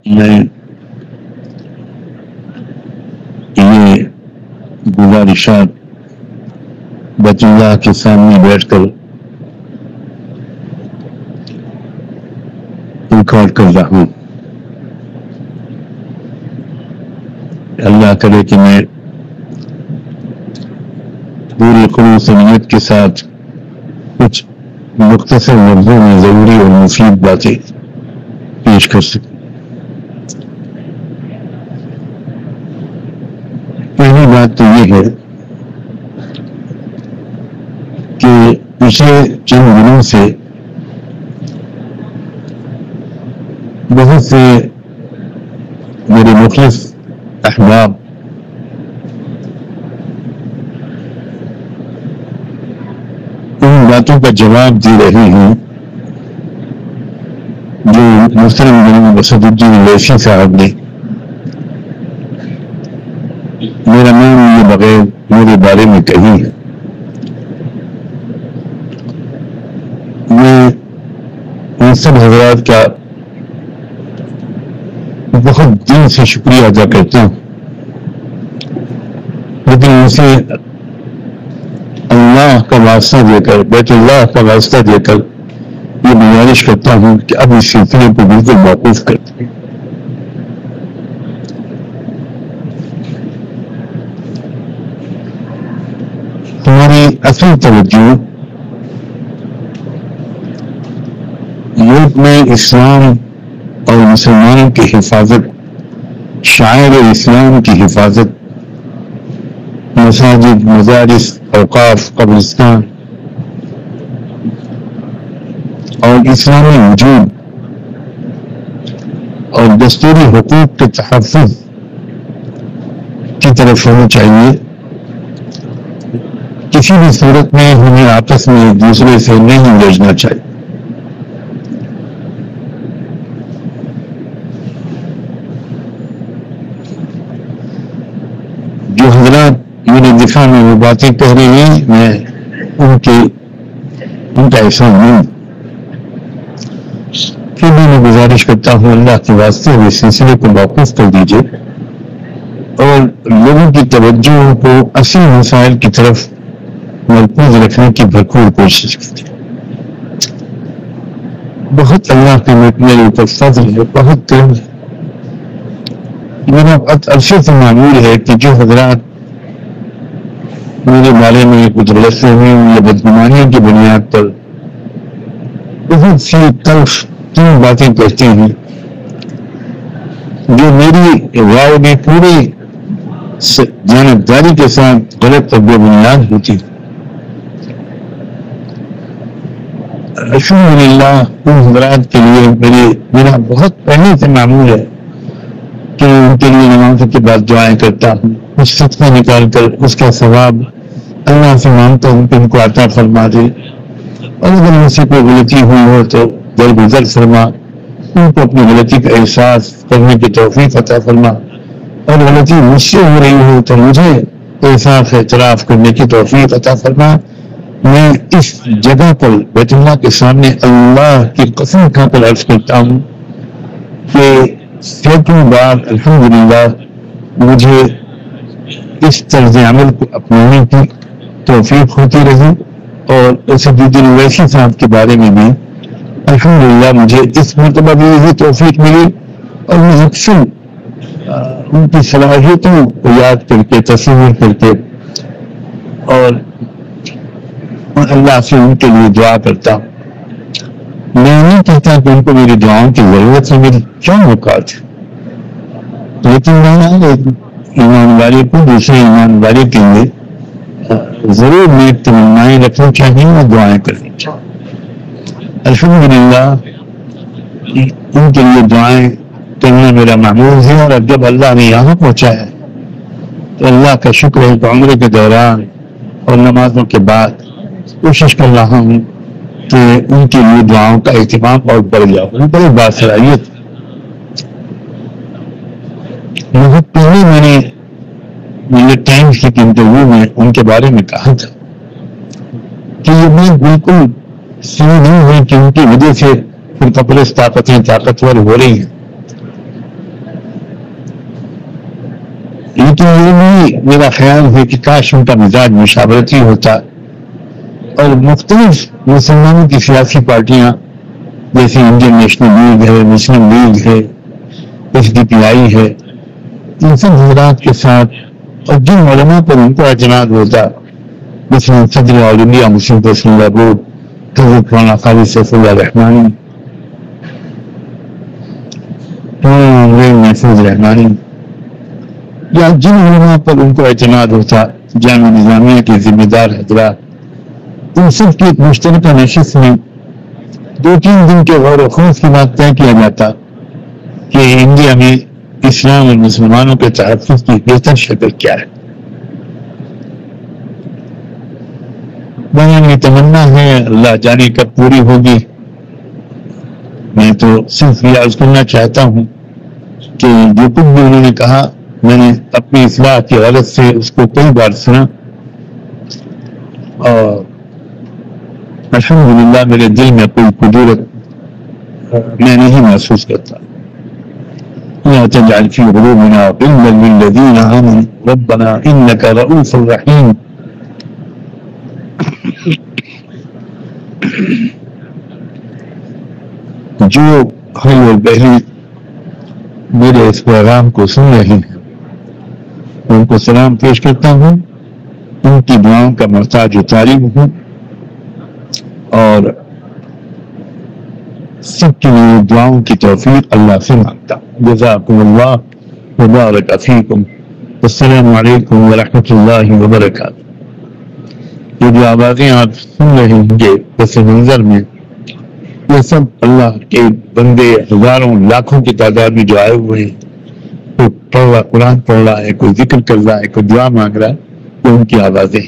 میں یہ گزارشات بیت اللہ کے سامنے بیٹھ کر ریکارڈ کر رہا ہوں. اللہ کرے کہ میں پوری خلوص نیت کے ساتھ کچھ مختصر لفظوں میں ضروری اور مفید باتیں پیش کر سکوں. پہلی بات تو یہ ہے کہ پچھلے چند دنوں سے بہت سے میرے مخلص احباب ان باتوں کا جواب دے رہے ہیں جو محترم جناب اسد الدین اویسی صاحب نے میرا نام یہ بغیر میرے بارے میں کہی ہے. میں ان سب حضرات کا بہت دل سے شکریہ ادا کرتا ہوں، لیکن اسے اللہ کا واسطہ دے کر، بیت اللہ کا واسطہ دے کر یہ گزارش کرتا ہوں کہ اب اس سلسلے کو بالکل موقوف کر دیں. ہماری اصل توجہ ملک میں اسلام اور مسلمانوں کی حفاظت، شاعر اسلام کی حفاظت، مساجد، مدارس، اوقاف، قبرستان اور اسلامی وجود اور دستوری حقوق کے تحفظ کی طرف ہونا چاہیے. کسی بھی صورت میں ہمیں آپس میں ایک دوسرے سے نہیں لڑنا چاہیے. جو حضرات میرے دفاع میں وہ باتیں کہہ رہے ہیں، میں ان کا احسان ہوں. پھر بھی میں گزارش کرتا ہوں اللہ کے واسطے اس سلسلے کو موقوف کر دیجیے اور لوگوں کی توجہ کو اصل مسائل کی طرف مرکوز رکھنے کی بھرپور کوشش کرتے ہیں. بہت اللہ کے میرے اوپر فضل ہے، بہت کرم ہے. میرا عرصے سے معمول ہے کہ جو حضرات میرے بارے میں کچھ غلط فہمیوں یا بدگمانیوں کی بنیاد پر بہت سی تلخ باتیں کہتے ہیں، جو میری رائے میں پوری جانبداری کے ساتھ غلط اور بے بنیاد ہوتی ہے. الحمدللہ ان حضرات کے لیے میرا بہت پہلے سے معمول ہے کہ ان کے لیے نمازوں کے بعد دعائیں کرتا ہوں، کچھ صدقہ نکال کر اس کا ثواب اللہ سے مانگتا ہوں کہ ان کو عطا فرما دے، اور اگر مجھ سے کوئی غلطی ہوئی ہو تو درگزر فرما، ان کو اپنی غلطی کا احساس کرنے کی توفیق عطا فرما، اور غلطی مجھ سے ہو رہی ہو تو مجھے احساس اعتراف کرنے کی توفیق عطا فرما. میں اس جگہ پر بیت اللہ کے سامنے اللہ کی قسم کھا کر عرض کرتا ہوں کہ سینکڑوں بار الحمدللہ مجھے اس طرز عمل کو اپنانے کی توفیق ہوتی رہی، اور اسد الدین اویسی صاحب کے بارے میں بھی الحمدللہ مجھے اس مرتبہ بھی یہی توفیق ملی، اور میں اکثر ان کی صلاحیتوں کو یاد کر کے، تصور کر کے، اور اللہ سے ان کے لیے دعا کرتا ہوں. میں نہیں کہتا کہ ان کو میری دعاؤں کی ضرورت ہے، میری کیا اوقات ہے، لیکن میں ایمان والے کو دوسرے ایمان والے کے لیے ضرور نیک تمنائیں رکھنی چاہیے اور دعائیں کرنی چاہیے. الحمدللہ ان کے لیے دعائیں کرنا میرا معمول ہے، اور اب جب اللہ نے یہاں پہنچایا تو اللہ کا شکر ہے کہ عمرے کے دوران اور نمازوں کے بعد کوشش کر رہا ہوں کہ ان کے لیے دعاؤں کا اہتمام اور بڑھ جاؤ. بڑی باصلاحیت. بہت پہلے میں نے ملت ٹائمز کے انٹرویو میں ان کے بارے میں کہا تھا کہ یہ بات بالکل صحیح نہیں ہے کہ ان کی وجہ سے فرقہ پرست طاقتیں طاقتور ہو رہی ہیں. لیکن یہ بھی میرا خیال ہے کہ کاش ان کا مزاج مشاورتی ہوتا اور مختلف مسلمانوں کی سیاسی پارٹیاں جیسے انڈین نیشنل لیگ ہے، مسلم لیگ ہے، ایس ڈی پی آئی ہے، ان سب حضرات کے ساتھ اور جن علماء پر ان کو اعتماد ہوتا مثلا صدر آل انڈیا مسلم پرسنل لا بورڈ حضرت مولانا قاری سیف اللہ رحمانی، محفوظ رحمانی، یا جن علماء پر ان کو اعتماد ہوتا جامعہ نظامیہ کے ذمہ دار حضرات، ان سب کی ایک مشترکہ نشست میں 2-3 دن کے غور و خوض کے بعد طے کیا جاتا کہ انڈیا میں اسلام اور مسلمانوں کے تحفظ کی بہتر شکل کیا ہے۔ میری تمنا ہے، اللہ جانے کب پوری ہوگی۔ میں تو صرف یہ عرض کرنا چاہتا ہوں کہ جو کچھ بھی انہوں نے کہا میں نے اپنی اصلاح کی غلط سے اس کو کئی بار سنا اور الحمدللہ میرے دل میں کوئی قدرت میں نہیں محسوس کرتا۔ لا تجعل في قلوبنا غلا للذين آمنوا ربنا إنك رؤوف رحيم۔ جو حل والبحری میرے اس پیغام کو سن رہے ہیں ان کو سلام پیش کرتا ہوں، ان کی دعاؤں کا محتاج و طالب ہوں اور سب کے لیے دعاؤں کی توفیق اللہ سے مانگتا ہوں۔ جزاکم اللہ وبارک فیکم، السلام علیکم ورحمۃ اللہ وبرکاتہ۔ یہ جو آوازیں آپ سن رہے ہوں گے پس منظر میں، یہ سب اللہ کے بندے ہزاروں لاکھوں کی تعداد میں جو آئے ہوئے ہیں، کوئی پڑھ رہا قرآن پڑھ رہا ہے، کوئی ذکر کر رہا ہے، کوئی دعا مانگ رہا ہے، تو ان کی آوازیں